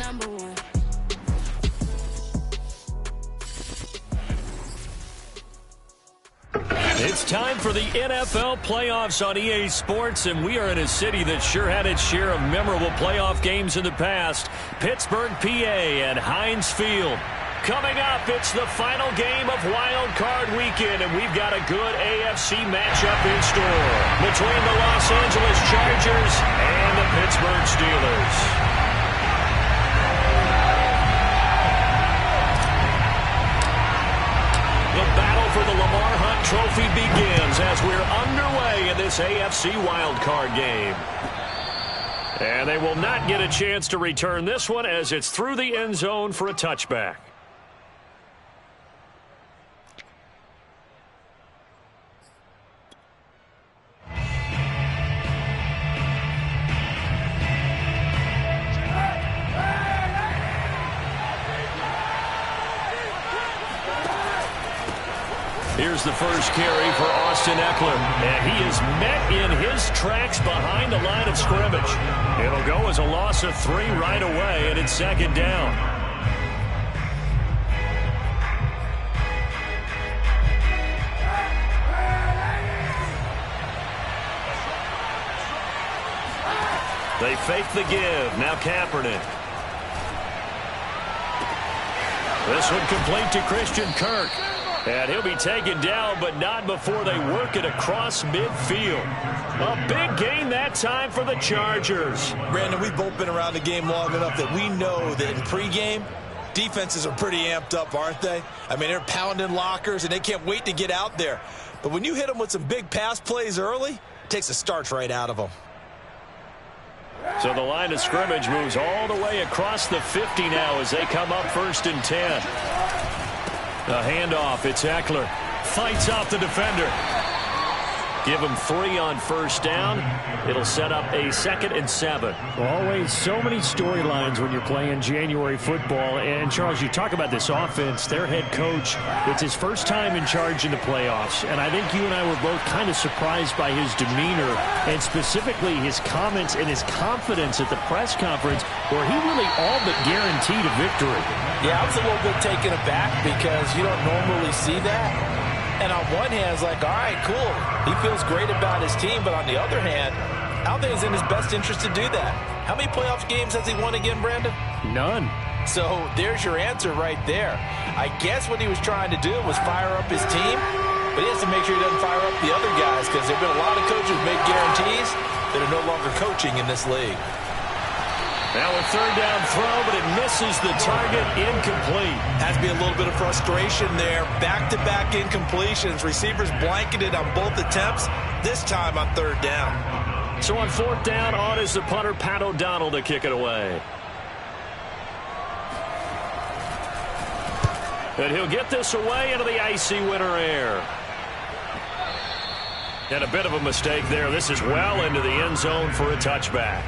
#1. It's time for the NFL playoffs on EA Sports, and we are in a city that sure had its share of memorable playoff games in the past. Pittsburgh, PA at Heinz Field. Coming up, it's the final game of Wildcard Weekend, and we've got a good AFC matchup in store between the Los Angeles Chargers and the Pittsburgh Steelers. The battle for the Lamar Hunt Trophy begins as we're underway in this AFC Wildcard game. And they will not get a chance to return this one as it's through the end zone for a touchback. Here's the first carry for Austin Eckler, and he is met in his tracks behind the line of scrimmage. It'll go as a loss of 3 right away, and it's second down. They fake the give. Now Kaepernick. This one complete to Christian Kirk. And he'll be taken down, but not before they work it across midfield. A big gain that time for the Chargers. Brandon, we've both been around the game long enough that we know that in pregame, defenses are pretty amped up, aren't they? I mean, they're pounding lockers, and they can't wait to get out there. But when you hit them with some big pass plays early, it takes the starch right out of them. So the line of scrimmage moves all the way across the 50 now as they come up 1st and 10. A handoff, it's Eckler. Fights off the defender. Give him 3 on first down. It'll set up a 2nd and 7. Always so many storylines when you're playing January football. And, Charles, you talk about this offense, their head coach, it's his first time in charge in the playoffs. And I think you and I were both kind of surprised by his demeanor and specifically his comments and his confidence at the press conference where he really all but guaranteed a victory. Yeah, I was a little bit taken aback because you don't normally see that. And on one hand, it's like, all right, cool. He feels great about his team. But on the other hand, I don't think it's in his best interest to do that. How many playoff games has he won again, Brandon? None. So there's your answer right there. I guess what he was trying to do was fire up his team. But he has to make sure he doesn't fire up the other guys because there have been a lot of coaches make guarantees that are no longer coaching in this league. Now a 3rd down throw, but it misses the target, incomplete. Has to be a little bit of frustration there. Back-to-back incompletions. Receivers blanketed on both attempts, this time on 3rd down. So on 4th down, on is the punter, Pat O'Donnell, to kick it away. And he'll get this away into the icy winter air. And a bit of a mistake there. This is well into the end zone for a touchback.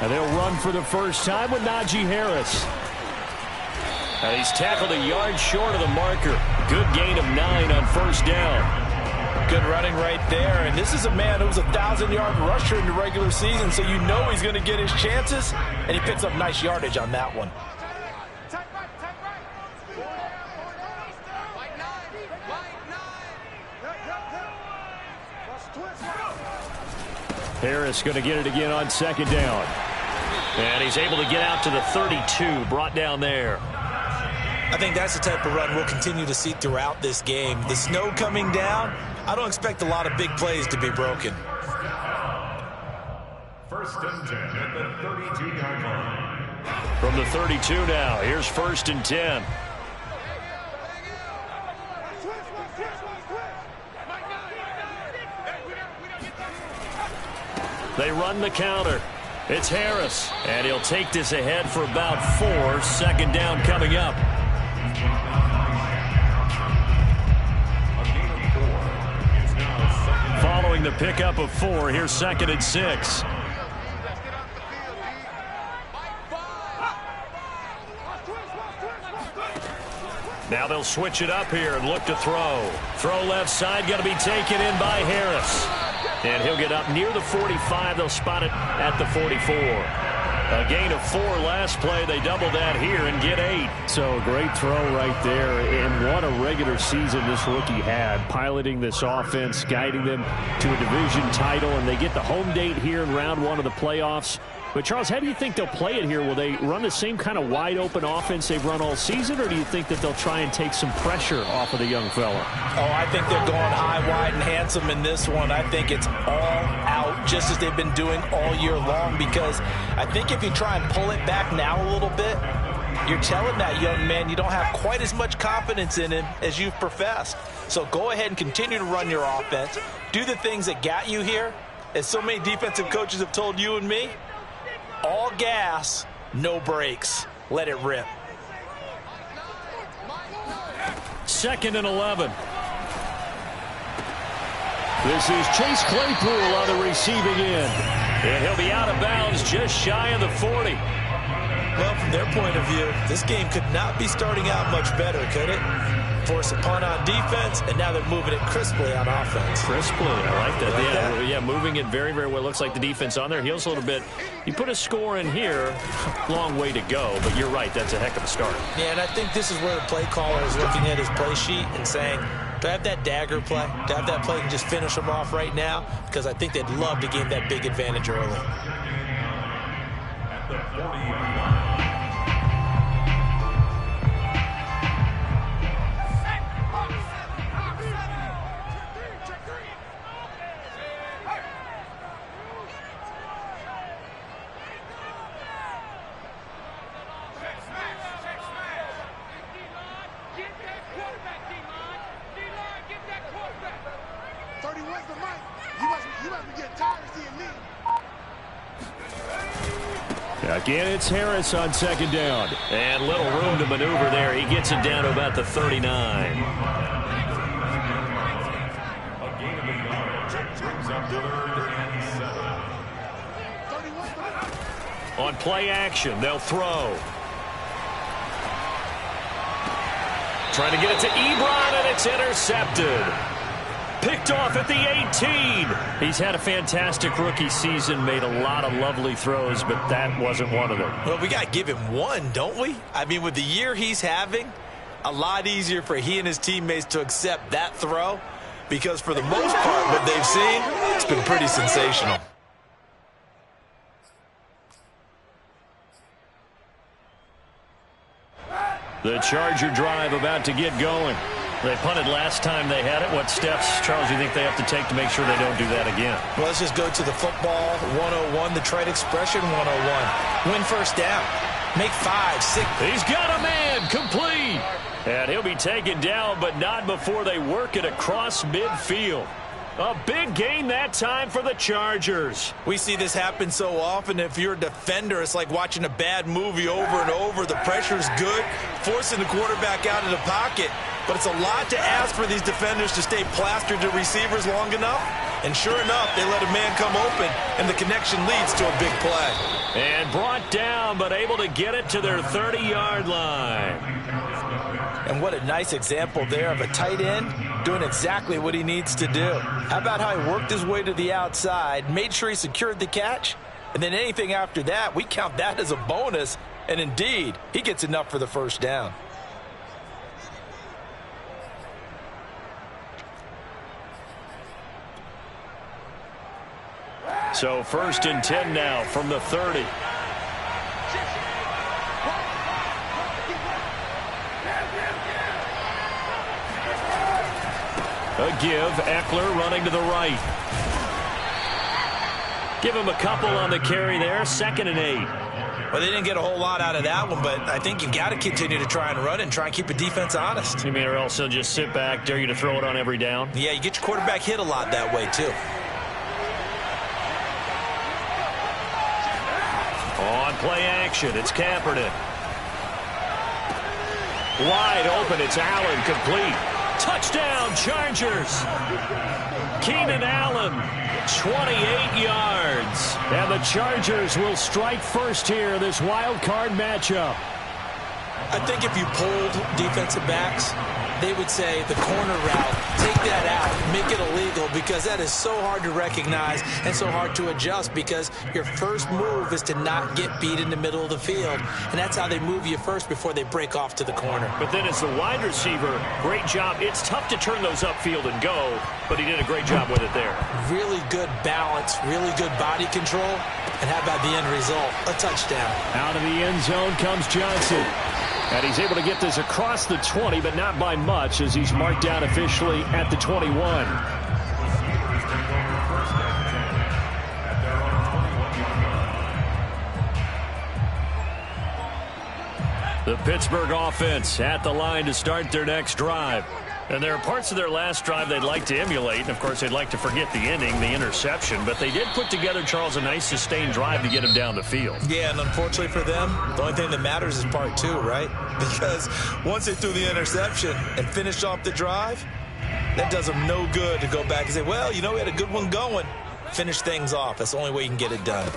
And they'll run for the first time with Najee Harris. And he's tackled a yard short of the marker. Good gain of 9 on first down. Good running right there. And this is a man who was a 1,000-yard rusher in the regular season, so you know he's going to get his chances. And he picks up nice yardage on that one. Harris going to get it again on 2nd down. And he's able to get out to the 32, brought down there. I think that's the type of run we'll continue to see throughout this game. The snow coming down, I don't expect a lot of big plays to be broken. 1st and 10 at the 32-yard line. From the 32 now, here's 1st and 10. They run the counter. It's Harris, and he'll take this ahead for about 4. 2nd down coming up. the pickup of 4. Here's 2nd and 6. Now they'll switch it up here and look to throw. Throw left side, going to be taken in by Harris. And he'll get up near the 45. They'll spot it at the 44. A gain of 4 last play. They double that here and get 8. So great throw right there. And what a regular season this rookie had, piloting this offense, guiding them to a division title. And they get the home date here in round 1 of the playoffs. But, Charles, how do you think they'll play it here? Will they run the same kind of wide-open offense they've run all season, or do you think that they'll try and take some pressure off of the young fella? Oh, I think they're going high, wide, and handsome in this one. I think it's all out, just as they've been doing all year long, because I think if you try and pull it back now a little bit, you're telling that young man you don't have quite as much confidence in him as you've professed. So go ahead and continue to run your offense. Do the things that got you here. As so many defensive coaches have told you and me, all gas, no brakes. Let it rip. 2nd and 11. This is Chase Claypool on the receiving end. And he'll be out of bounds just shy of the 40. Well, from their point of view, this game could not be starting out much better, could it? Force a punt on defense, and now they're moving it crisply on offense. Crisply, I like that. Like yeah, that? yeah, moving it very, very well. Looks like the defense on their heels a little bit. You put a score in here, long way to go, but you're right, that's a heck of a start. Yeah, and I think this is where the play caller is looking at his play sheet and saying, do I have that dagger play? Do I have that play and just finish them off right now? Because I think they'd love to gain that big advantage early. At the 40. Again, it's Harris on 2nd down. And little room to maneuver there. He gets it down to about the 39. A gain of a yard. Brings up 3rd and 7. On play action, they'll throw. Trying to get it to Ebron, and it's intercepted. Picked off at the 18. He's had a fantastic rookie season, made a lot of lovely throws, but that wasn't one of them. Well, we got to give him one, don't we? I mean, with the year he's having, a lot easier for he and his teammates to accept that throw, because for the most part, what they've seen, it's been pretty sensational. The Charger drive about to get going. They punted last time they had it. What steps, Charles, do you think they have to take to make sure they don't do that again? Well, let's just go to the football 101, the trade expression 101. Win first down. Make 5, 6. He's got a man complete. And he'll be taken down, but not before they work it across midfield. A big gain that time for the Chargers. We see this happen so often. If you're a defender, it's like watching a bad movie over and over. The pressure's good, forcing the quarterback out of the pocket. But it's a lot to ask for these defenders to stay plastered to receivers long enough. And sure enough, they let a man come open, and the connection leads to a big play. And brought down, but able to get it to their 30-yard line. And what a nice example there of a tight end doing exactly what he needs to do. How about how he worked his way to the outside, made sure he secured the catch, and then anything after that, we count that as a bonus. And indeed, he gets enough for the first down. So 1st and 10 now from the 30. A give, Eckler running to the right. Give him a couple on the carry there, 2nd and 8. Well, they didn't get a whole lot out of that one, but I think you've got to continue to try and run and try and keep the defense honest. You mean, or else they'll just sit back, dare you to throw it on every down? Yeah, you get your quarterback hit a lot that way, too. On play action, it's Kaepernick. Wide open, it's Allen, complete. Touchdown, Chargers. Keenan Allen, 28 yards. And the Chargers will strike first here, this wild card matchup. I think if you polled defensive backs, they would say the corner route, take that out, make it illegal, because that is so hard to recognize and so hard to adjust, because your first move is to not get beat in the middle of the field, and that's how they move you first before they break off to the corner. But then as the wide receiver, great job. It's tough to turn those upfield and go, but he did a great job with it there. Really good balance, really good body control, and how about the end result? A touchdown. Out of the end zone comes Johnson. And he's able to get this across the 20, but not by much, as he's marked down officially at the 21. The Pittsburgh offense at the line to start their next drive. And there are parts of their last drive they'd like to emulate. And, of course, they'd like to forget the ending, the interception. But they did put together, Charles, a nice sustained drive to get him down the field. Yeah, and unfortunately for them, the only thing that matters is part two, right? Because once they threw the interception and finished off the drive, that does them no good to go back and say, well, you know, we had a good one going. Finish things off. That's the only way you can get it done.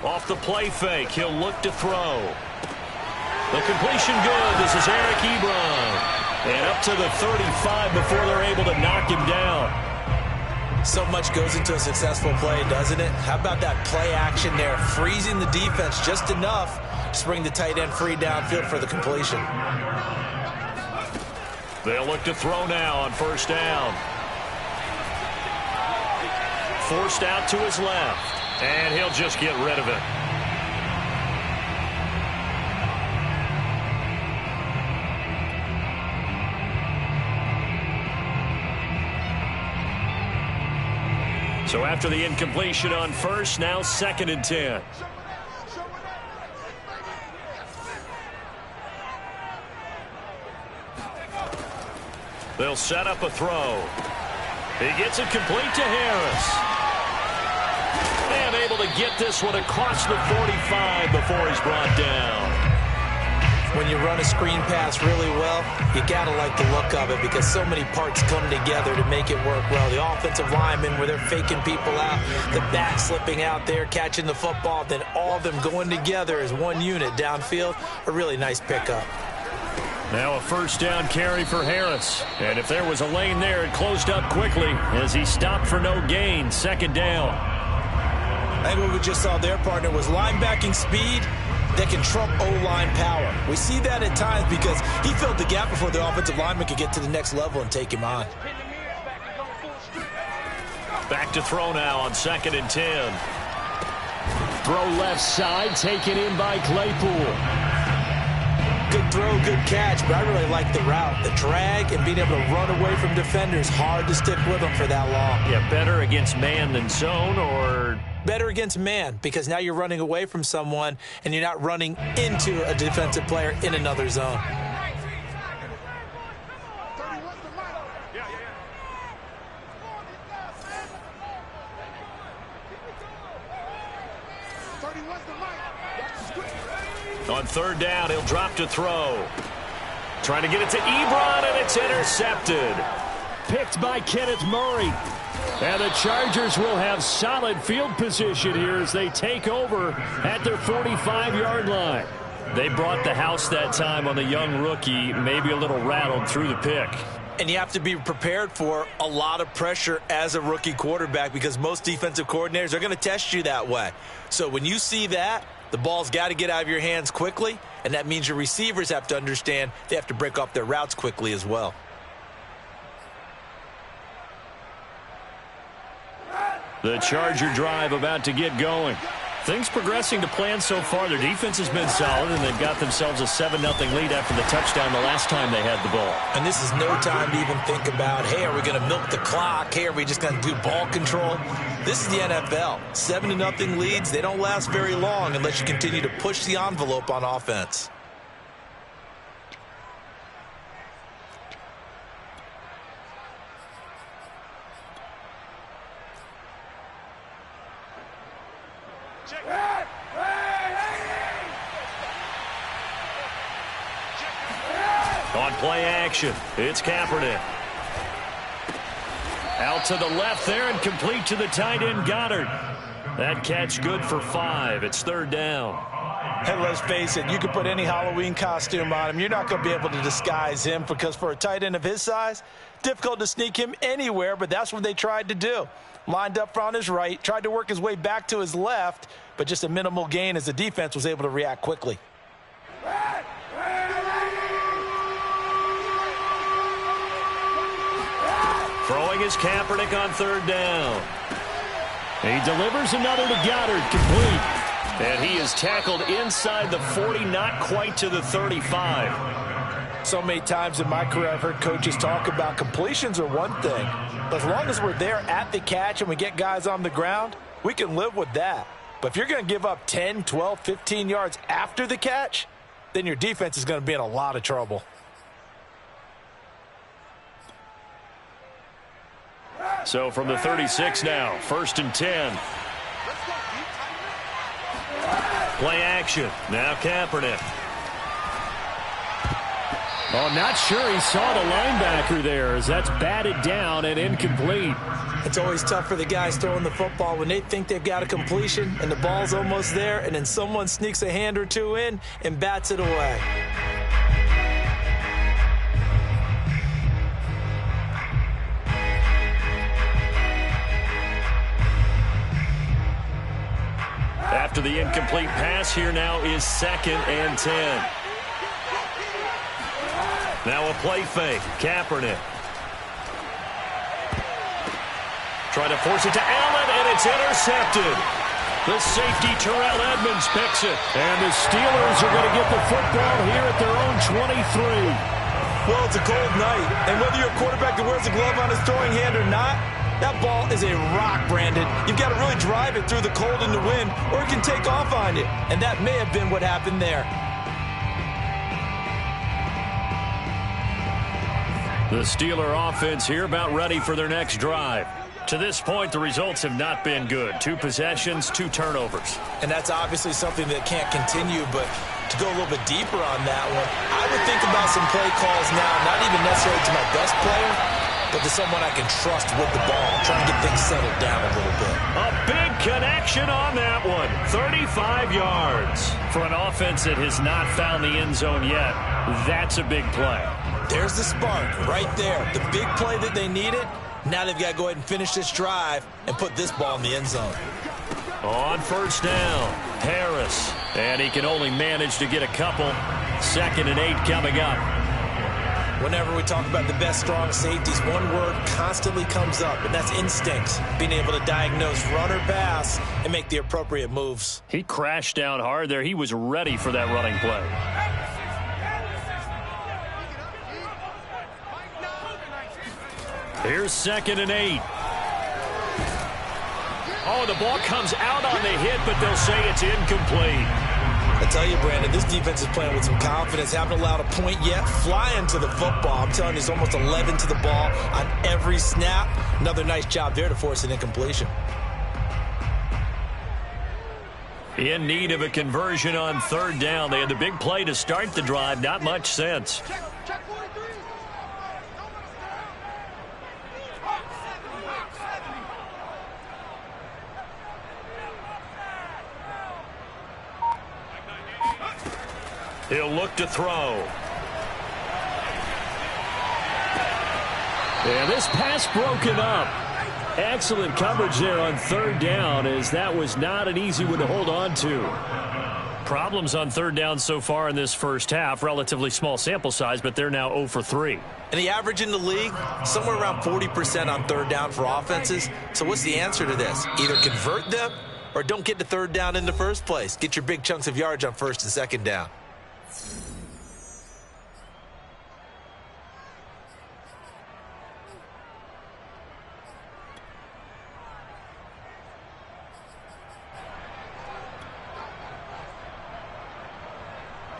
Off the play fake, he'll look to throw. The completion good. This is Eric Ebron. And up to the 35 before they're able to knock him down. So much goes into a successful play, doesn't it? How about that play action there, freezing the defense just enough to bring the tight end free downfield for the completion. They'll look to throw now on first down. Forced out to his left, and he'll just get rid of it. So after the incompletion on first, now 2nd and 10. They'll set up a throw. He gets it complete to Harris. And able to get this one across the 45 before he's brought down. When you run a screen pass really well, you got to like the look of it, because so many parts come together to make it work well. The offensive linemen, where they're faking people out, the back slipping out there, catching the football, then all of them going together as one unit downfield. A really nice pickup. Now a first down carry for Harris. And if there was a lane there, it closed up quickly as he stopped for no gain. 2nd down. I think what we just saw there, partner, was linebacking speed that can trump O-line power. We see that at times because he filled the gap before the offensive lineman could get to the next level and take him on. Back to throw now on 2nd and 10. Throw left side, taken in by Claypool. Good throw, good catch, but I really like the route. The drag and being able to run away from defenders, hard to stick with them for that long. Yeah, better against man than zone, or better against man, because now you're running away from someone and you're not running into a defensive player in another zone. On 3rd down, he'll drop to throw. Trying to get it to Ebron, and it's intercepted. Picked by Kenneth Murray. And the Chargers will have solid field position here as they take over at their 45-yard line. They brought the house that time on the young rookie, maybe a little rattled through the pick. And you have to be prepared for a lot of pressure as a rookie quarterback, because most defensive coordinators are going to test you that way. So when you see that, the ball's got to get out of your hands quickly, and that means your receivers have to understand they have to break off their routes quickly as well. The Charger drive about to get going. Things progressing to plan so far. Their defense has been solid, and they've got themselves a 7-0 lead after the touchdown the last time they had the ball. And this is no time to even think about, hey, are we going to milk the clock? Hey, are we just going to do ball control? This is the NFL. 7-0 leads, they don't last very long unless you continue to push the envelope on offense. On play action, it's Kaepernick. Out to the left there and complete to the tight end Goddard. That catch good for 5. It's 3rd down. Hey, let's face it, you can put any Halloween costume on him. You're not going to be able to disguise him because for a tight end of his size, difficult to sneak him anywhere, but that's what they tried to do. Lined up on his right, tried to work his way back to his left, but just a minimal gain as the defense was able to react quickly. Throwing is Kaepernick on 3rd down. He delivers another to Goddard, complete. And he is tackled inside the 40, not quite to the 35. So many times in my career I've heard coaches talk about completions are one thing. But as long as we're there at the catch and we get guys on the ground, we can live with that. But if you're going to give up 10, 12, 15 yards after the catch, then your defense is going to be in a lot of trouble. So from the 36 now, 1st and 10. Play action. Now Kaepernick. Oh, not sure he saw the linebacker there as that's batted down and incomplete. It's always tough for the guys throwing the football when they think they've got a completion and the ball's almost there, and then someone sneaks a hand or two in and bats it away. After the incomplete pass, here now is 2nd and 10. Now a play fake. Kaepernick. Try to force it to Allen, and it's intercepted. The safety, Terrell Edmonds, picks it. And the Steelers are going to get the football here at their own 23. Well, it's a cold night, and whether you're a quarterback that wears a glove on his throwing hand or not, that ball is a rock, Brandon. You've got to really drive it through the cold and the wind, or it can take off on you. And that may have been what happened there. The Steeler offense here about ready for their next drive. To this point, the results have not been good. 2 possessions, 2 turnovers. And that's obviously something that can't continue, but to go a little bit deeper on that one, I would think about some play calls now, not even necessarily to my best player, but to someone I can trust with the ball, trying to get things settled down a little bit. A big connection on that one. 35 yards. For an offense that has not found the end zone yet, that's a big play. There's the spark right there. The big play that they needed. Now they've got to go ahead and finish this drive and put this ball in the end zone. On 1st down, Harris. And he can only manage to get a couple. 2nd and 8 coming up. Whenever we talk about the best strong safeties, one word constantly comes up, and that's instinct. Being able to diagnose run or pass and make the appropriate moves. He crashed down hard there. He was ready for that running play. Here's 2nd and 8. Oh, the ball comes out on the hit, but they'll say it's incomplete. I tell you, Brandon, this defense is playing with some confidence. Haven't allowed a point yet. Flying to the football. I'm telling you, it's almost 11 to the ball on every snap. Another nice job there to force an incompletion. In need of a conversion on 3rd down. They had the big play to start the drive. Not much sense. He'll look to throw. And this pass broken up. Excellent coverage there on 3rd down, as that was not an easy one to hold on to. Problems on 3rd down so far in this first half. Relatively small sample size, but they're now 0 for 3. And the average in the league, somewhere around 40% on 3rd down for offenses. So what's the answer to this? Either convert them or don't get to 3rd down in the first place. Get your big chunks of yards on 1st and 2nd down.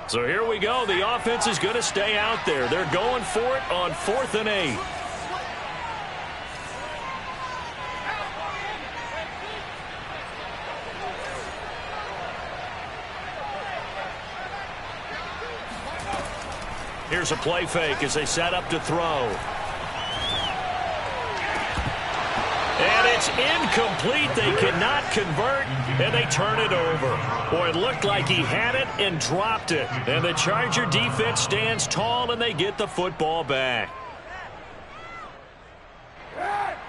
So here we go. The offense is going to stay out there. They're going for it on 4th and 8. Here's a play fake as they set up to throw. And it's incomplete. They cannot convert, and they turn it over. Boy, it looked like he had it and dropped it. And the Charger defense stands tall, and they get the football back.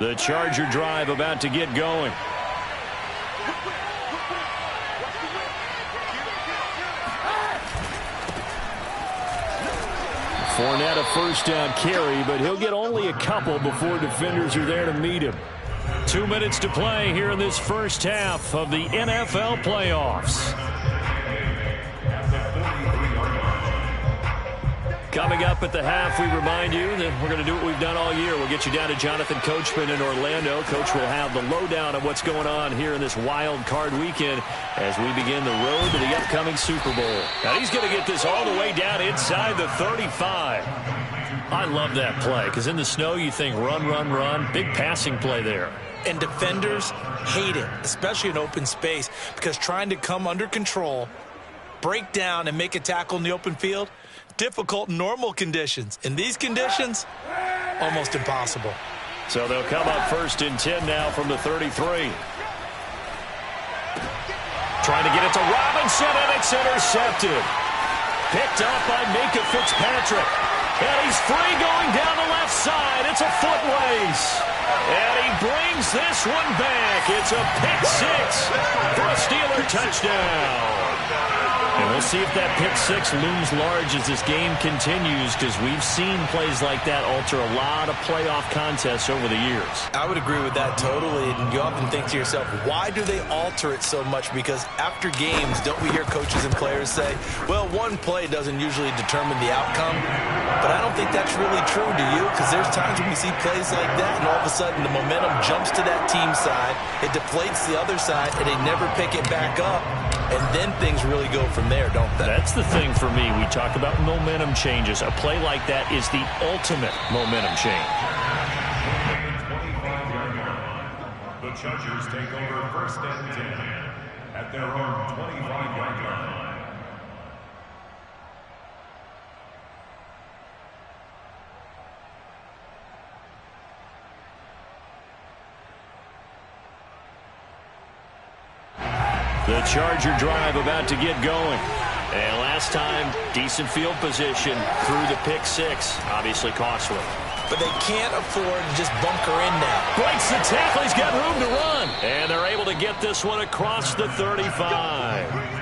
The Charger drive about to get going. Fournette a first down carry, but he'll get only a couple before defenders are there to meet him. 2 minutes to play here in this first half of the NFL playoffs. Coming up at the half, we remind you that we're going to do what we've done all year. We'll get you down to Jonathan Coachman in Orlando. Coach will have the lowdown of what's going on here in this wild card weekend as we begin the road to the upcoming Super Bowl. Now he's going to get this all the way down inside the 35. I love that play because in the snow you think run, run, run. Big passing play there. And defenders hate it, especially in open space, because trying to come under control, break down, and make a tackle in the open field, difficult in normal conditions. In these conditions, almost impossible. So they'll come up first and 10 now from the 33. Trying to get it to Robinson, and it's intercepted. Picked up by Minka Fitzpatrick. And he's free going down the left side. It's a foot race. And he brings this one back. It's a pick six for a Steeler touchdown. And we'll see if that pick six looms large as this game continues, because we've seen plays like that alter a lot of playoff contests over the years. I would agree with that totally. And you often think to yourself, why do they alter it so much? Because after games, don't we hear coaches and players say, well, one play doesn't usually determine the outcome. But I don't think that's really true, do you? Because there's times when we see plays like that, and all of a sudden the momentum jumps to that team side, it deflates the other side, and they never pick it back up. And then things really go from there, don't they? That's the thing for me. We talk about momentum changes. A play like that is the ultimate momentum change. The Chargers take over first and 10 at their own 25-yard line. The Charger drive about to get going. And last time, decent field position through the pick six. Obviously costly. But they can't afford to just bunker in now. Breaks the tackle. He's got room to run. And they're able to get this one across the 35.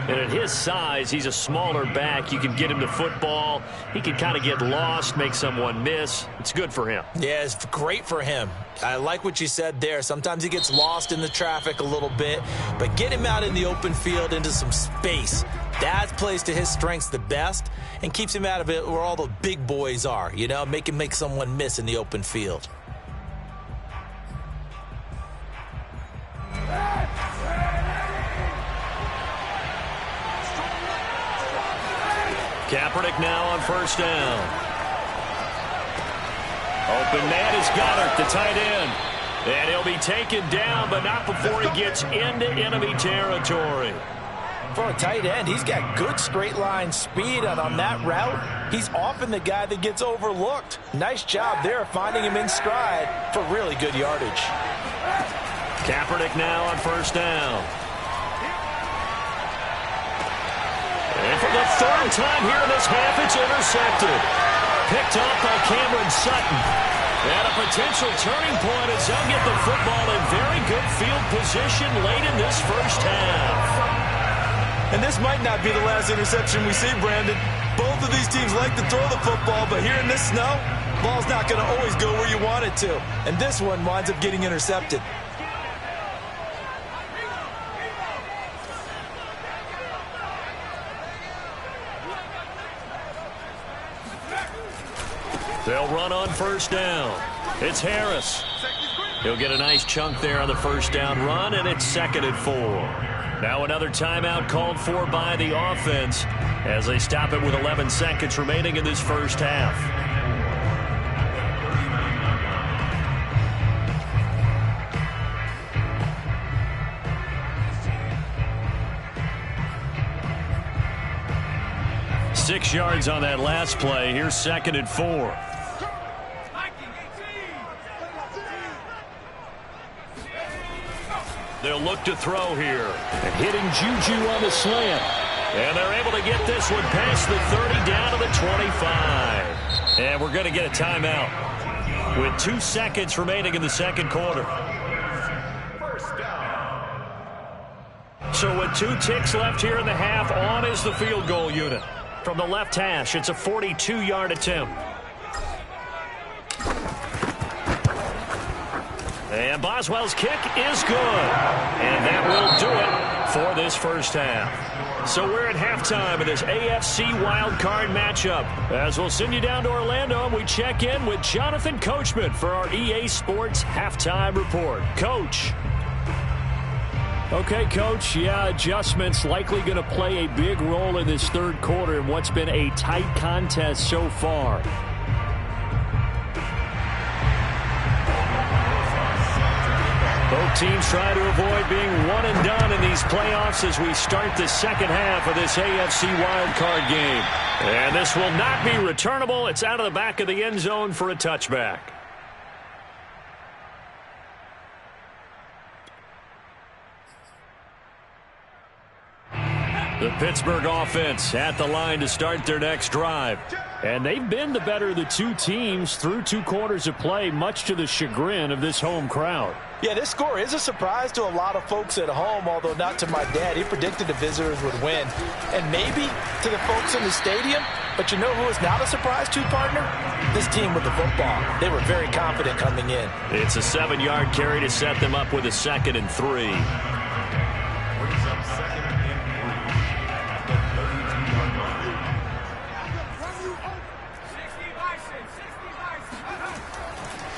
And at his size, he's a smaller back. You can get him to football. He can kind of get lost, make someone miss. It's good for him. Yeah, it's great for him. I like what you said there. Sometimes he gets lost in the traffic a little bit, but get him out in the open field into some space. That plays to his strengths the best and keeps him out of it where all the big boys are, you know, make someone miss in the open field. Kaepernick now on first down. Open man is Goddard, the tight end. And he'll be taken down, but not before he gets into enemy territory. For a tight end, he's got good straight line speed, and on that route, he's often the guy that gets overlooked. Nice job there finding him in stride for really good yardage. Kaepernick now on first down. And for the third time here in this half, it's intercepted. Picked up by Cameron Sutton. And a potential turning point as they'll get the football in very good field position late in this first half. And this might not be the last interception we see, Brandon. Both of these teams like to throw the football, but here in this snow, ball's not going to always go where you want it to. And this one winds up getting intercepted. They'll run on first down. It's Harris. He'll get a nice chunk there on the first down run, and it's 2nd and 4. Now another timeout called for by the offense as they stop it with 11 seconds remaining in this first half. 6 yards on that last play. Here's 2nd and 4. They'll look to throw here. And hitting Juju on the slant. And they're able to get this one past the 30 down to the 25. And we're going to get a timeout with 2 seconds remaining in the second quarter. So with 2 ticks left here in the half, on is the field goal unit. From the left hash, it's a 42-yard attempt. And Boswell's kick is good. And that will do it for this first half. So we're at halftime of this AFC Wildcard matchup. As we'll send you down to Orlando, and we check in with Jonathan Coachman for our EA Sports Halftime Report. Coach. Okay, Coach, yeah, adjustments likely going to play a big role in this third quarter in what's been a tight contest so far. Both teams try to avoid being one and done in these playoffs as we start the second half of this AFC Wildcard game. And this will not be returnable. It's out of the back of the end zone for a touchback. The Pittsburgh offense at the line to start their next drive. And they've been the better of the 2 teams through 2 quarters of play, much to the chagrin of this home crowd. Yeah, this score is a surprise to a lot of folks at home, although not to my dad. He predicted the visitors would win. And maybe to the folks in the stadium. But you know who is not a surprise to, partner? This team with the football. They were very confident coming in. It's a 7-yard carry to set them up with a 2nd and 3.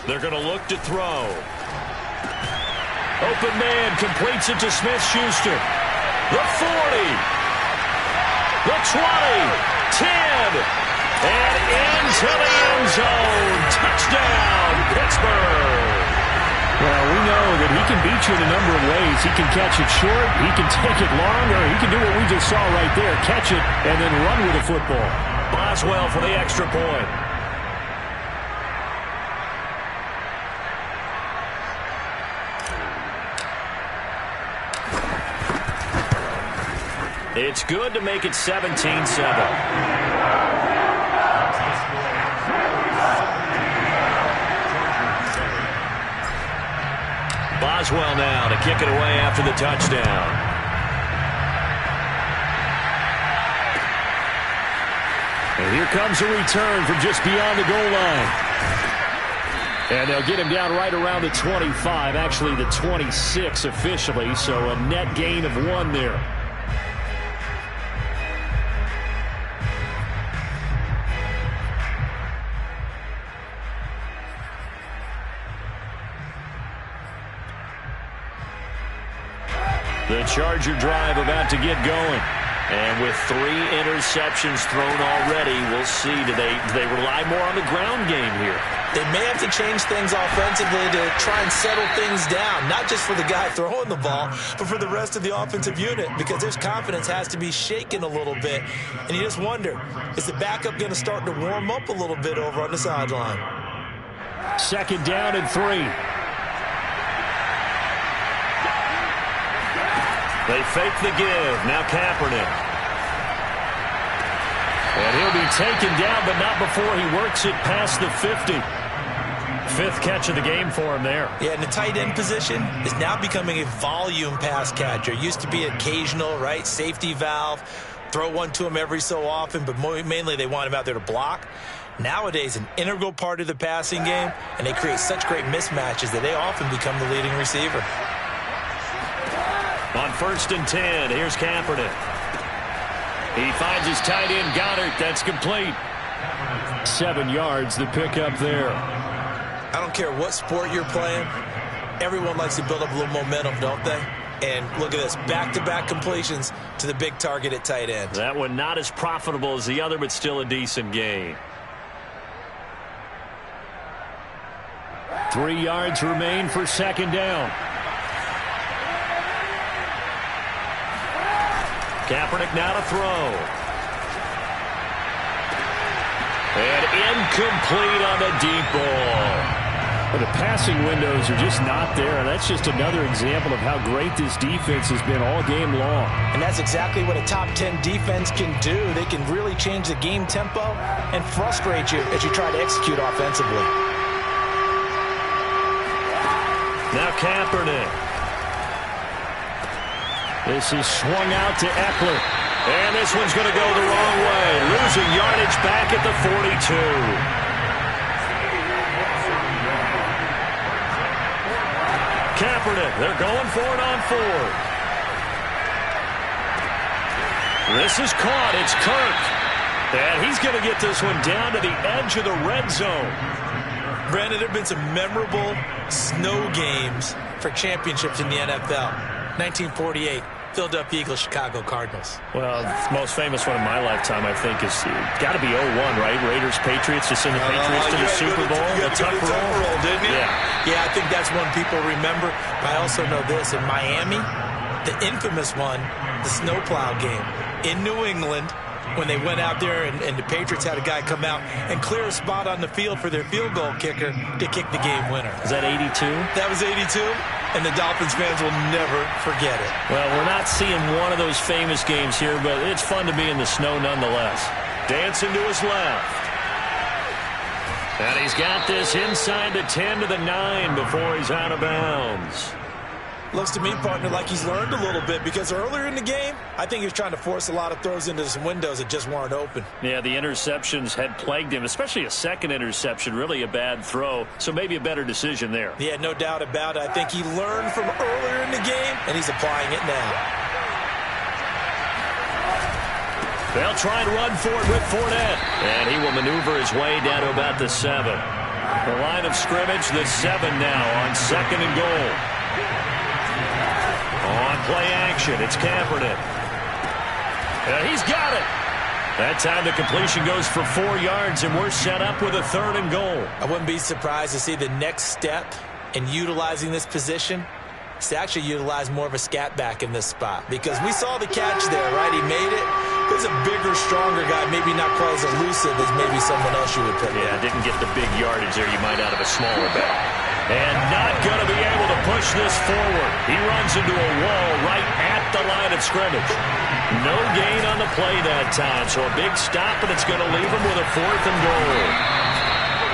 They're going to look to throw. Open man completes it to Smith-Schuster. The 40. The 20. 10. And into the end zone. Touchdown, Pittsburgh. Well, we know that he can beat you in a number of ways. He can catch it short, he can take it long, or he can do what we just saw right there, catch it and then run with the football. Boswell for the extra point. It's good to make it 17-7. Boswell now to kick it away after the touchdown. And here comes a return from just beyond the goal line. And they'll get him down right around the 25, actually the 26 officially, so a net gain of 1 there. The Charger drive about to get going. And with 3 interceptions thrown already, we'll see. Do they rely more on the ground game here? They may have to change things offensively to try and settle things down, not just for the guy throwing the ball, but for the rest of the offensive unit, because their confidence has to be shaken a little bit. And you just wonder, is the backup going to start to warm up a little bit over on the sideline? 2nd down and 3. They fake the give. Now Kaepernick. And he'll be taken down, but not before he works it past the 50. 5th catch of the game for him there. Yeah, and the tight end position is now becoming a volume pass catcher. Used to be occasional, right? Safety valve. Throw one to him every so often, but mainly they want him out there to block. Nowadays, an integral part of the passing game, and they create such great mismatches that they often become the leading receiver. On 1st and 10, here's Kaepernick. He finds his tight end, Goddard. That's complete. 7 yards, the pickup there. I don't care what sport you're playing. Everyone likes to build up a little momentum, don't they? And look at this, back-to-back completions to the big target at tight end. That one not as profitable as the other, but still a decent gain. 3 yards remain for 2nd down. Kaepernick now to throw. And incomplete on the deep ball. But the passing windows are just not there, and that's just another example of how great this defense has been all game long. And that's exactly what a top 10 defense can do. They can really change the game tempo and frustrate you as you try to execute offensively. Now Kaepernick. This is swung out to Eckler. And this one's going to go the wrong way. Losing yardage back at the 42. Kaepernick, they're going for it on 4. This is caught. It's Kirk. And he's going to get this one down to the edge of the red zone. Brandon, there have been some memorable snow games for championships in the NFL. 1948, Philadelphia Eagles, Chicago Cardinals. Well, the most famous one in my lifetime, I think, is got to be 01, right? Raiders, Patriots, to send the Patriots to the Super Bowl. You got to go to the Tuck roll, didn't you? Yeah, I think that's one people remember. But I also know this. In Miami, the infamous one, the snowplow game in New England, when they went out there and the Patriots had a guy come out and clear a spot on the field for their field goal kicker to kick the game winner. Is that 82? That was 82, and the Dolphins fans will never forget it. Well, we're not seeing one of those famous games here, but it's fun to be in the snow nonetheless. Dancing to his left. And he's got this inside the 10 to the 9 before he's out of bounds. Looks to me, partner, like he's learned a little bit, because earlier in the game, I think he was trying to force a lot of throws into some windows that just weren't open. Yeah, the interceptions had plagued him, especially a second interception, really a bad throw, so maybe a better decision there. Yeah, no doubt about it. I think he learned from earlier in the game, and he's applying it now. They'll try and run for it with Fournette, and he will maneuver his way down to about the 7. The line of scrimmage, the 7 now on 2nd and goal. On play action, it's Kaepernick. He's got it. That time the completion goes for 4 yards, and we're set up with a 3rd and goal. I wouldn't be surprised to see the next step in utilizing this position is to actually utilize more of a scat back in this spot, because we saw the catch there, right? He made it. He's a bigger, stronger guy, maybe not quite as elusive as maybe someone else you would put there. Yeah, didn't get the big yardage there you might out of a smaller back. And not going to be able to push this forward. He runs into a wall right at the line of scrimmage. No gain on the play that time, so a big stop, and it's going to leave him with a 4th and goal.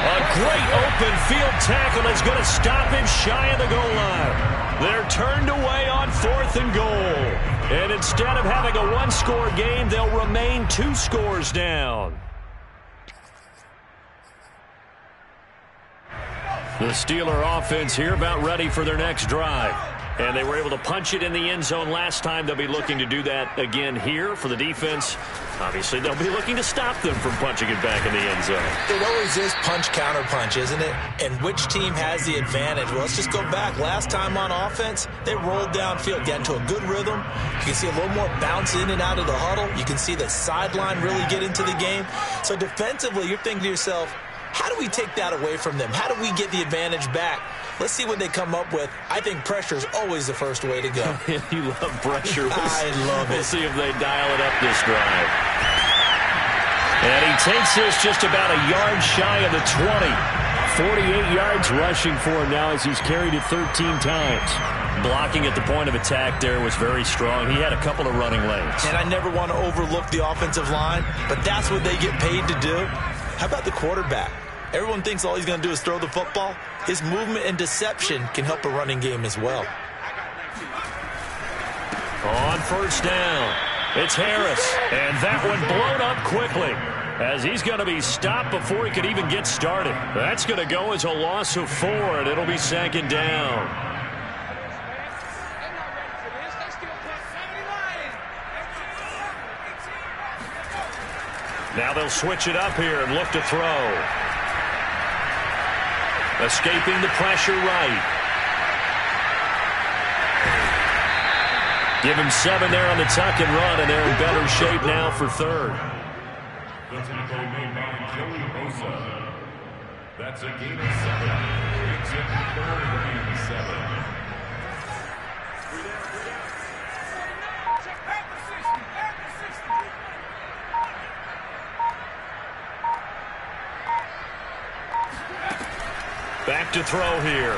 A great open field tackle is going to stop him shy of the goal line. They're turned away on 4th and goal. And instead of having a 1-score game, they'll remain 2 scores down. The Steeler offense here about ready for their next drive. And they were able to punch it in the end zone last time. They'll be looking to do that again here for the defense. Obviously, they'll be looking to stop them from punching it back in the end zone. It always is punch-counter-punch, isn't it? And which team has the advantage? Well, let's just go back. Last time on offense, they rolled downfield, got into a good rhythm. You can see a little more bounce in and out of the huddle. You can see the sideline really get into the game. So defensively, you're thinking to yourself, how do we take that away from them? How do we get the advantage back? Let's see what they come up with. I think pressure is always the first way to go. You love pressure. I love it. We'll see if they dial it up this drive. And he takes this just about a yard shy of the 20. 48 yards rushing for him now as he's carried it 13 times. Blocking at the point of attack there was very strong. He had a couple of running lanes. And I never want to overlook the offensive line, but that's what they get paid to do. How about the quarterback? Everyone thinks all he's going to do is throw the football. His movement and deception can help a running game as well. On 1st down, it's Harris. And that one blown up quickly as he's going to be stopped before he could even get started. That's going to go as a loss of 4, and it'll be 2nd down. Now they'll switch it up here and look to throw. Escaping the pressure right. Give him 7 there on the tuck and run, and they're in better shape now for 3rd. The tackle made by Joey Bosa. That's a gain of 7. Makes it 3rd and 7. to throw here.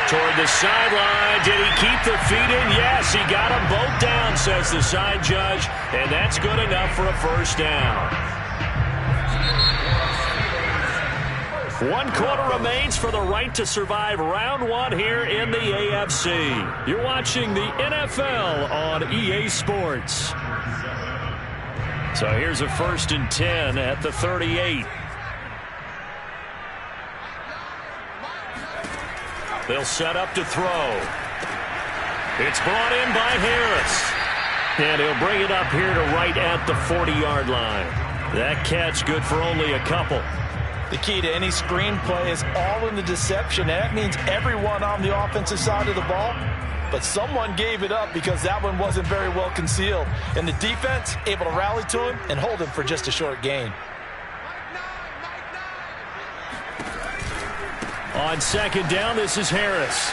Toward the sideline. Did he keep the feet in? Yes, he got them both down, says the side judge. And that's good enough for a first down. 1 quarter remains for the right to survive round 1 here in the AFC. You're watching the NFL on EA Sports. So here's a 1st and 10 at the 38. They'll set up to throw. It's brought in by Harris. And he'll bring it up here to right at the 40-yard line. That catch good for only a couple. The key to any screen play is all in the deception. And that means everyone on the offensive side of the ball. But someone gave it up because that one wasn't very well concealed. And the defense able to rally to him and hold him for just a short gain. On 2nd down, this is Harris.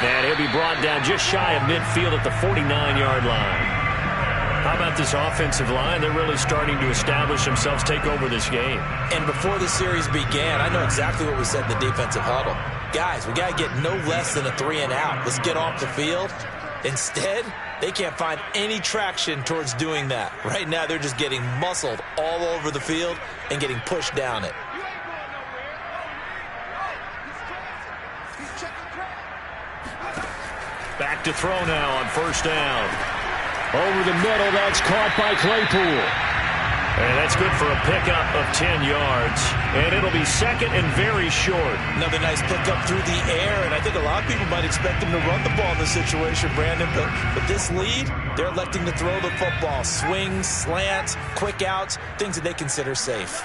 And he'll be brought down just shy of midfield at the 49-yard line. How about this offensive line? They're really starting to establish themselves, take over this game. And before the series began, I know exactly what we said in the defensive huddle. Guys, we got to get no less than a 3 and out. Let's get off the field. Instead, they can't find any traction towards doing that. Right now, they're just getting muscled all over the field and getting pushed down it. Back to throw now on 1st down. Over the middle, that's caught by Claypool. And that's good for a pickup of 10 yards. And it'll be 2nd and very short. Another nice pickup through the air, and I think a lot of people might expect him to run the ball in this situation, Brandon. But with this lead, they're electing to throw the football. Swings, slants, quick outs, things that they consider safe.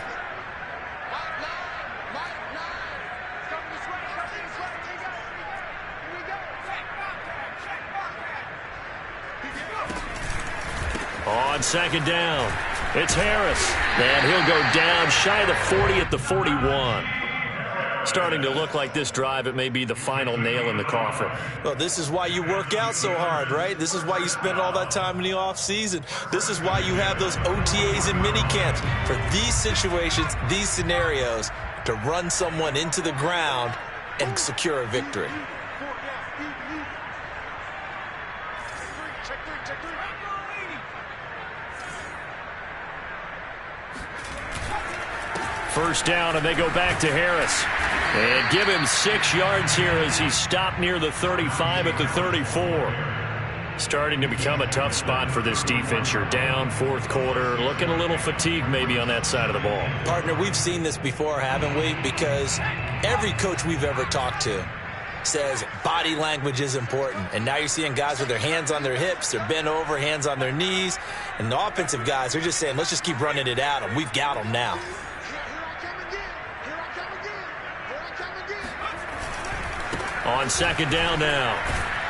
On 2nd down, it's Harris. And he'll go down shy of the 40 at the 41. Starting to look like this drive, it may be the final nail in the coffin. Well, this is why you work out so hard, right? This is why you spend all that time in the offseason. This is why you have those OTAs and mini camps. For these situations, these scenarios, to run someone into the ground and secure a victory. First down, and they go back to Harris. And give him 6 yards here as he's stopped near the 35 at the 34. Starting to become a tough spot for this defense. You're down 4th quarter, looking a little fatigued maybe on that side of the ball. Partner, we've seen this before, haven't we? Because every coach we've ever talked to says body language is important. And now you're seeing guys with their hands on their hips, they're bent over, hands on their knees. And the offensive guys, they're just saying, let's just keep running it at them. We've got them now. On 2nd down now,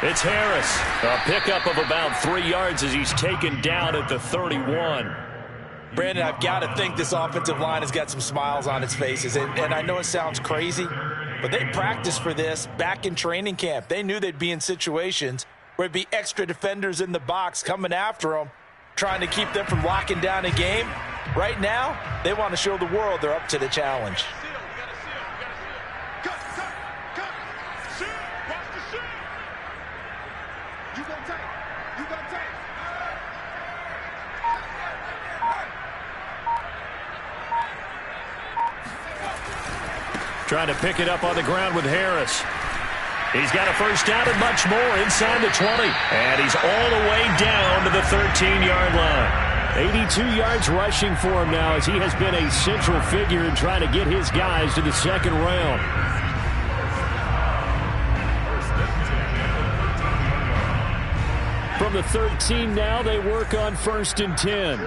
it's Harris. A pickup of about 3 yards as he's taken down at the 31. Brandon, I've got to think this offensive line has got some smiles on its faces. And I know it sounds crazy, but they practiced for this back in training camp. They knew they'd be in situations where it'd be extra defenders in the box coming after them, trying to keep them from locking down a game. Right now, they want to show the world they're up to the challenge. Trying to pick it up on the ground with Harris. He's got a first down and much more inside the 20. And he's all the way down to the 13-yard line. 82 yards rushing for him now as he has been a central figure in trying to get his guys to the 2nd round. From the 13 now, they work on 1st and 10.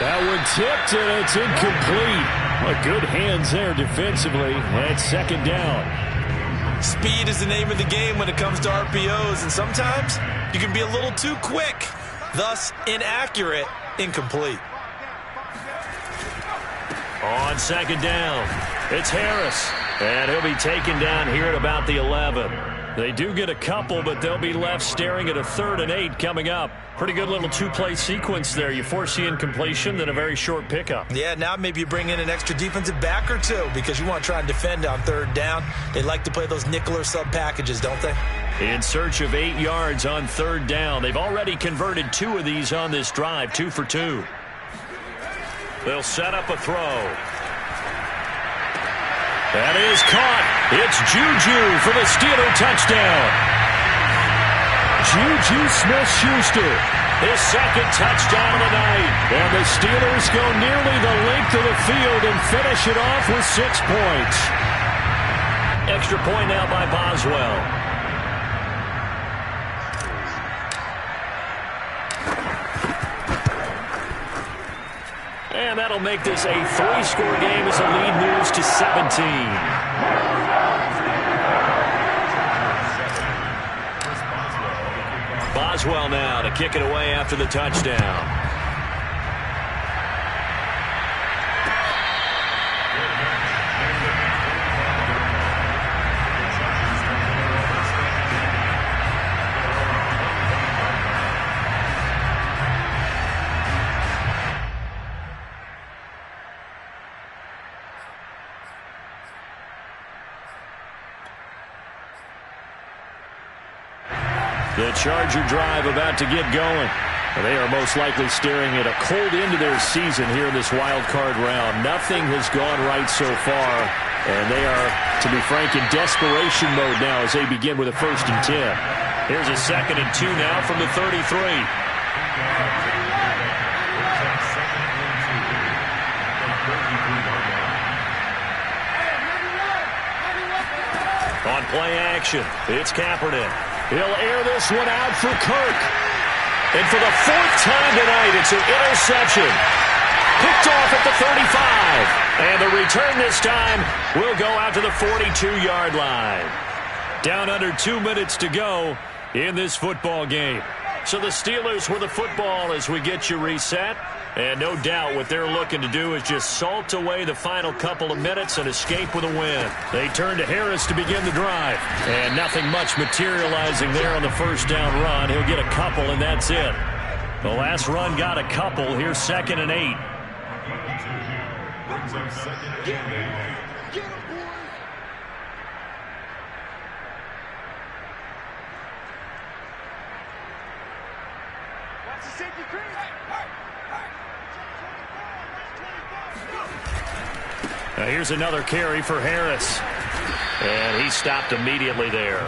That one tipped, and it's incomplete. Well, good hands there defensively. And 2nd down. Speed is the name of the game when it comes to RPOs, and sometimes you can be a little too quick, thus inaccurate, incomplete. On 2nd down, it's Harris. And he'll be taken down here at about the 11. They do get a couple, but they'll be left staring at a 3rd and 8 coming up. Pretty good little two-play sequence there. You force the incompletion, then a very short pickup. Yeah, now maybe you bring in an extra defensive back or two because you want to try and defend on 3rd down. They like to play those nickel or sub packages, don't they? In search of 8 yards on 3rd down. They've already converted 2 of these on this drive, 2 for 2. They'll set up a throw. That is caught. It's Juju for the Steeler touchdown. Juju Smith-Schuster, his 2nd touchdown of the night. And the Steelers go nearly the length of the field and finish it off with 6 points. Extra point now by Boswell. And that'll make this a 3-score game as the lead moves to 17. Boswell now to kick it away after the touchdown. The Charger drive about to get going. They are most likely staring at a cold end of their season here in this wild card round. Nothing has gone right so far, and they are, to be frank, in desperation mode now as they begin with a 1st and 10. Here's a 2nd and 2 now from the 33. On play action, it's Kaepernick. He'll air this one out for Kirk. And for the 4th time tonight, it's an interception. Picked off at the 35. And the return this time will go out to the 42-yard line. Down under 2 minutes to go in this football game. So the Steelers with the football as we get you reset. And no doubt what they're looking to do is just salt away the final couple of minutes and escape with a win. They turn to Harris to begin the drive. And nothing much materializing there on the 1st down run. He'll get a couple, and that's it. The last run got a couple. Here's 2nd and 8. Brings up 2nd and 8. Now here's another carry for Harris. And he stopped immediately there.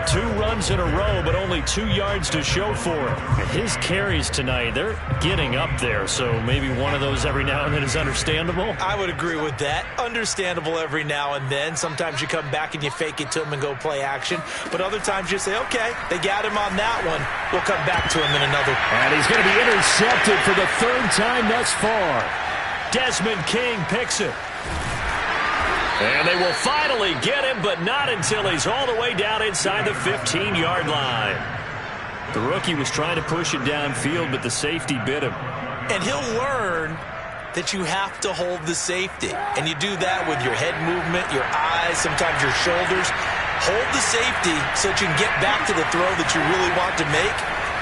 2 runs in a row, but only 2 yards to show for it. His carries tonight, they're getting up there, so maybe one of those every now and then is understandable. I would agree with that. Understandable every now and then. Sometimes you come back and you fake it to him and go play action. But other times you say, okay, they got him on that one. We'll come back to him in another. And he's going to be intercepted for the 3rd time thus far. Desmond King picks it. And they will finally get him, but not until he's all the way down inside the 15-yard line. The rookie was trying to push it downfield, but the safety bit him. And he'll learn that you have to hold the safety. And you do that with your head movement, your eyes, sometimes your shoulders. Hold the safety so that you can get back to the throw that you really want to make.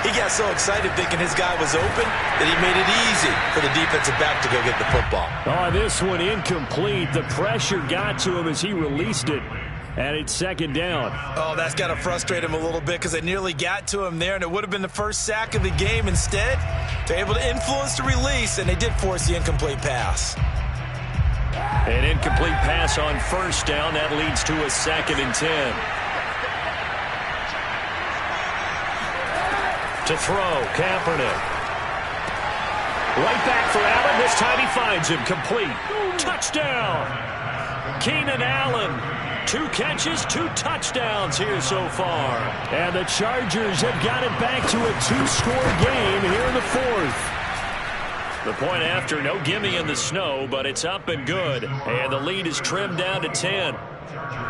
He got so excited thinking his guy was open that he made it easy for the defensive back to go get the football. Oh, this one incomplete. The pressure got to him as he released it. And it's 2nd down. Oh, that's got to frustrate him a little bit because they nearly got to him there, and it would have been the 1st sack of the game. Instead, they're able to influence the release, and they did force the incomplete pass. An incomplete pass on 1st down. That leads to a 2nd and 10. To throw, Kaepernick. Right back for Allen. This time he finds him complete. Touchdown. Keenan Allen. 2 catches, 2 touchdowns here so far. And the Chargers have got it back to a 2-score game here in the 4th. The point after, no gimme in the snow, but it's up and good. And the lead is trimmed down to 10.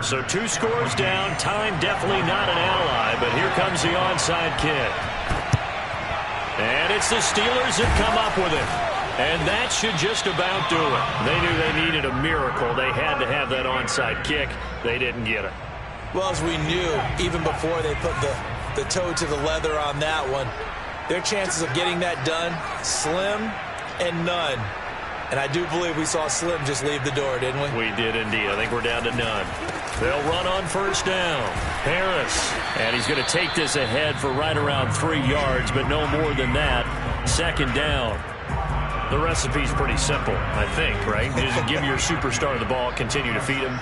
So 2 scores down. Time definitely not an ally, but here comes the onside kick. And it's the Steelers that come up with it. And that should just about do it. They knew they needed a miracle. They had to have that onside kick. They didn't get it. Well, as we knew, even before they put the toe to the leather on that one, their chances of getting that done, slim and none. And I do believe we saw Slim just leave the door, didn't we? We did indeed. I think we're down to none. They'll run on first down. Harris. And he's going to take this ahead for right around 3 yards, but no more than that. Second down. The recipe's pretty simple, I think, right? You just give your superstar the ball, continue to feed him.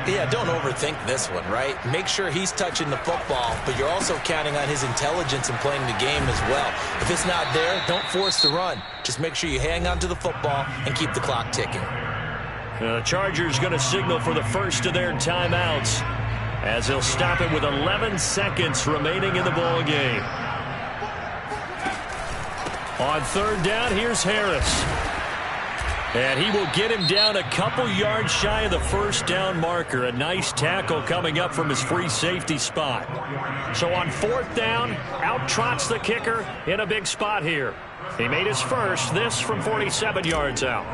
Yeah, don't overthink this one, right? Make sure he's touching the football, but you're also counting on his intelligence in playing the game as well. If it's not there, don't force the run. Just make sure you hang on to the football and keep the clock ticking. The Chargers going to signal for the first of their timeouts as they'll stop it with 11 seconds remaining in the ball game. On third down, here's Harris. And he will get him down a couple yards shy of the first down marker. A nice tackle coming up from his free safety spot. So on fourth down, out trots the kicker in a big spot here. He made his first, this from 47 yards out.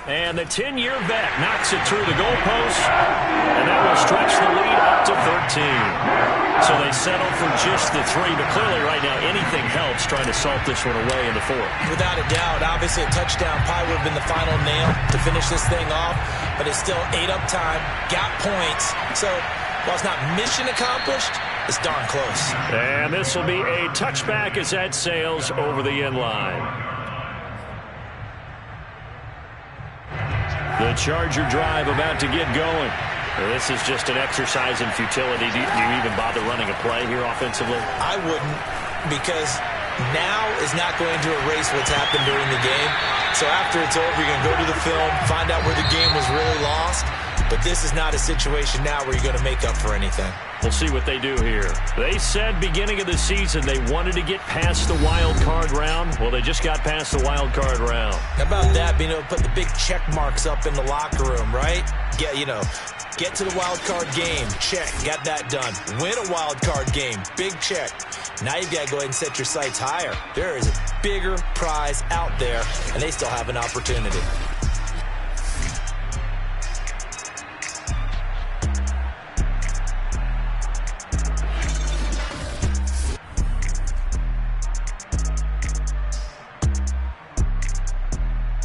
And the 10-year vet knocks it through the goalpost, and that will stretch the lead up to 13. So they settle for just the 3, but clearly right now anything helps trying to salt this one away in the 4th. Without a doubt, obviously a touchdown probably would have been the final nail to finish this thing off, but it's still ate up time, got points. So while it's not mission accomplished, it's darn close. And this will be a touchback as that sails over the end line. The Charger drive about to get going. This is just an exercise in futility. Do you even bother running a play here offensively? I wouldn't, because now is not going to erase what's happened during the game. So after it's over, you're going to go to the film, find out where the game was really lost. But this is not a situation now where you're going to make up for anything. We'll see what they do here. They said beginning of the season they wanted to get past the wild card round. Well, they just got past the wild card round. How about that, being able to put the big check marks up in the locker room, right? Get to the wild card game, check, got that done. Win a wild card game, big check. Now you've got to go ahead and set your sights higher. There is a bigger prize out there, and they still have an opportunity.